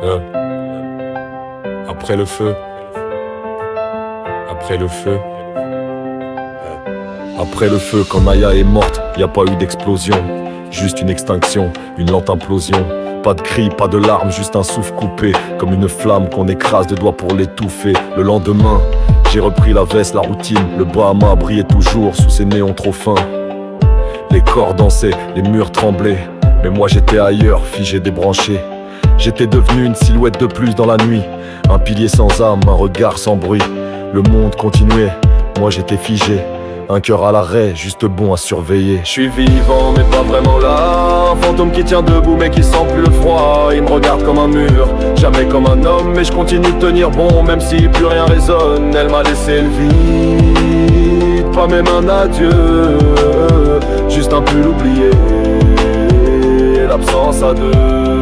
Hein. Après le feu, après le feu. Après le feu, quand Naya est morte, y a pas eu d'explosion. Juste une extinction, une lente implosion. Pas de cris, pas de larmes, juste un souffle coupé. Comme une flamme qu'on écrase des doigts pour l'étouffer. Le lendemain, j'ai repris la veste, la routine. Le Bahama brillait toujours sous ses néons trop fins. Les corps dansaient, les murs tremblaient. Mais moi j'étais ailleurs, figé, débranché. J'étais devenu une silhouette de plus dans la nuit. Un pilier sans âme, un regard sans bruit. Le monde continuait, moi j'étais figé. Un cœur à l'arrêt, juste bon à surveiller. Je suis vivant mais pas vraiment là. Un fantôme qui tient debout mais qui sent plus le froid. Il me regarde comme un mur, jamais comme un homme. Mais je continue de tenir bon même si plus rien résonne. Elle m'a laissé le vide, pas même un adieu. Juste un pull oublié, l'absence à deux.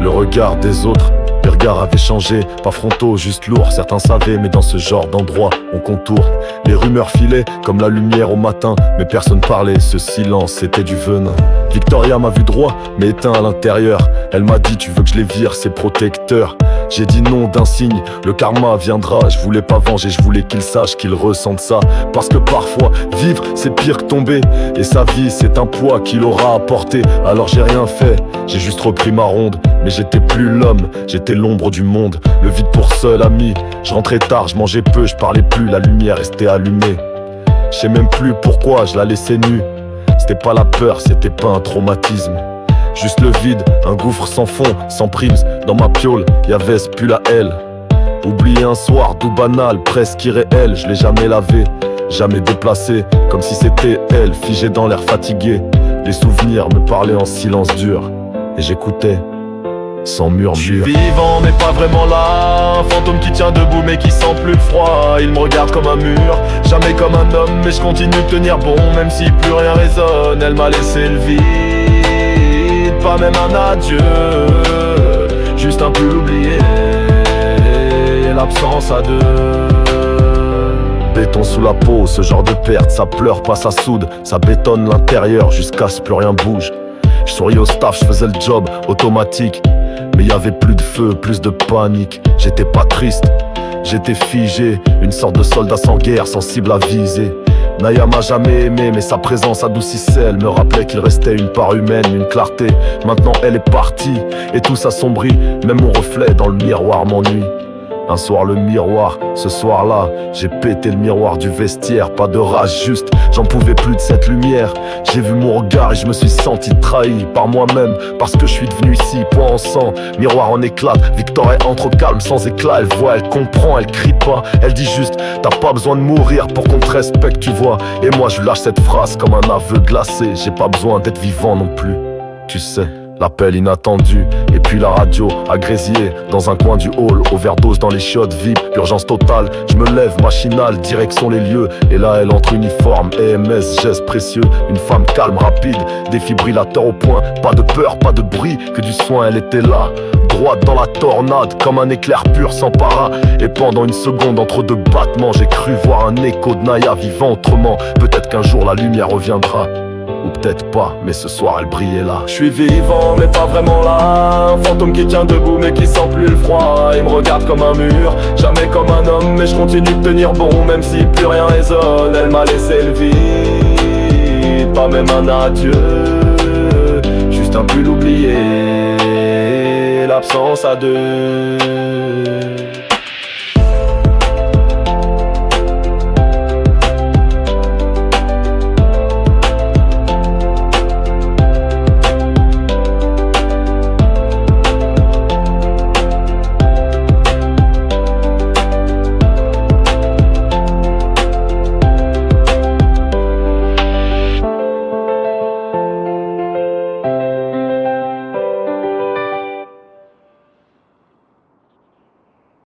Le regard des autres, les regards avaient changé, pas frontaux, juste lourds. Certains savaient, mais dans ce genre d'endroit, on contourne. Les rumeurs filaient comme la lumière au matin, mais personne parlait, ce silence, c'était du venin. Victoria m'a vu droit, mais éteint à l'intérieur. Elle m'a dit, tu veux que je les vire, c'est protecteur. J'ai dit non d'un signe, le karma viendra. Je voulais pas venger, je voulais qu'ils sachent qu'ils ressentent ça. Parce que parfois, vivre c'est pire que tomber. Et sa vie c'est un poids qu'il aura à porter. Alors j'ai rien fait, j'ai juste repris ma ronde. Mais j'étais plus l'homme, j'étais l'ombre du monde. Le vide pour seul ami, je rentrais tard, je mangeais peu, je parlais plus. La lumière restait allumée. Je sais même plus pourquoi je la laissais nue. C'était pas la peur, c'était pas un traumatisme. Juste le vide, un gouffre sans fond, sans primes. Dans ma piole, y'avait ce pull à elle. Oublié un soir, doux banal, presque irréel. Je l'ai jamais lavé, jamais déplacé. Comme si c'était elle, figée dans l'air fatigué. Les souvenirs me parlaient en silence dur. Et j'écoutais, sans murmure. Je suis vivant mais pas vraiment là. Un fantôme qui tient debout mais qui sent plus le froid. Il me regarde comme un mur, jamais comme un homme. Mais je continue de tenir bon même si plus rien résonne. Elle m'a laissé le vide, pas même un adieu, juste un pull oublié, l'absence à deux. Béton sous la peau, ce genre de perte, ça pleure pas, ça soude. Ça bétonne l'intérieur jusqu'à ce que plus rien bouge. Je souriais au staff, je faisais le job automatique. Mais y avait plus de feu, plus de panique. J'étais pas triste, j'étais figé. Une sorte de soldat sans guerre, sensible à viser. Naya m'a jamais aimé, mais sa présence adoucissait. Elle me rappelait qu'il restait une part humaine, une clarté. Maintenant elle est partie, et tout s'assombrit. Même mon reflet dans le miroir m'ennuie. Un soir le miroir, ce soir-là, j'ai pété le miroir du vestiaire. Pas de rage, juste, j'en pouvais plus de cette lumière. J'ai vu mon regard et je me suis senti trahi par moi-même. Parce que je suis devenu ici, point en sang, miroir en éclat. Victor est entre calme, sans éclat. Elle voit, elle comprend, elle crie pas. Elle dit juste, t'as pas besoin de mourir pour qu'on te respecte, tu vois. Et moi je lâche cette phrase comme un aveu glacé. J'ai pas besoin d'être vivant non plus, tu sais. L'appel inattendu, et puis la radio a grésillé dans un coin du hall, overdose dans les chiottes, VIP, urgence totale. Je me lève, machinal, direction les lieux. Et là elle entre uniforme, EMS, geste précieux. Une femme calme, rapide, défibrillateur au point. Pas de peur, pas de bruit, que du soin, elle était là. Droite dans la tornade, comme un éclair pur sans para. Et pendant une seconde, entre deux battements, j'ai cru voir un écho de Naya vivant autrement. Peut-être qu'un jour la lumière reviendra, ou peut-être pas, mais ce soir elle brillait là. Je suis vivant mais pas vraiment là. Un fantôme qui tient debout mais qui sent plus le froid. Il me regarde comme un mur, jamais comme un homme. Mais je continue de tenir bon même si plus rien résonne. Elle m'a laissé le vide, pas même un adieu, juste un pull oublié, l'absence à deux.